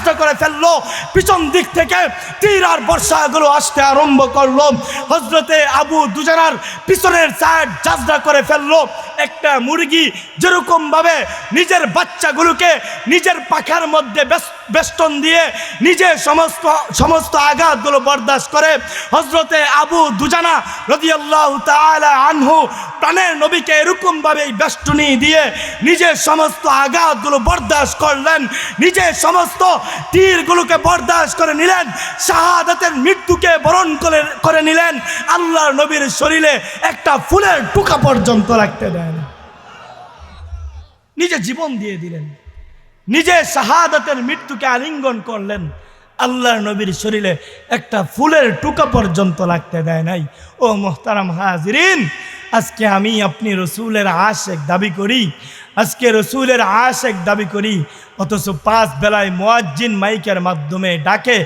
জাজটা করে ফেললো। পিছন দিক থেকে তীর আর বর্ষাগুলো আসতে আরম্ভ করলো। হযরতে আবু দুজানার পিছনের সাইড জাজটা করে ফেললো। একটা মুরগি যেরকম ভাবে নিজের বাচ্চাগুলোকে নিজের পাখার মধ্যে বেষ্টন দিয়ে নিজে সমস্ত আঘাতগুলো বরদাস্ত করে, হযরতে আবু দুজানা রাদিয়াল্লাহু তাআলা আনহু প্রাণের নবীকে এরকম ভাবে বেষ্টনী দিয়ে নিজের সমস্ত আঘাতগুলো বরদাস্ত করলেন, নিজের সমস্ত তীরগুলোকে বরদাস্ত করে নিলেন, শাহাদাতের মৃত্যুকে বরণ করে নিলেন। আল্লাহর নবীর শরীরে একটা ফুলের টুকা পর্যন্ত রাখতে দেন, নিজে জীবন দিয়ে দিলেন, নিজে শাহাদাতের মৃত্যুকে আলিঙ্গন করলেন। আল্লাহর নবীর শরীরে একটা ফুলের টুকা পর্যন্ত লাগতে দেয় নাই। ও মুহতারাম হাজিরিন, আজকে আমি আপনি রসুলের আশিক দাবি করি, আজকে রসুলের আশিক দাবি করি, অথচ 5 বেলায় মুয়াজ্জিন মাইকের মাধ্যমে ডাকে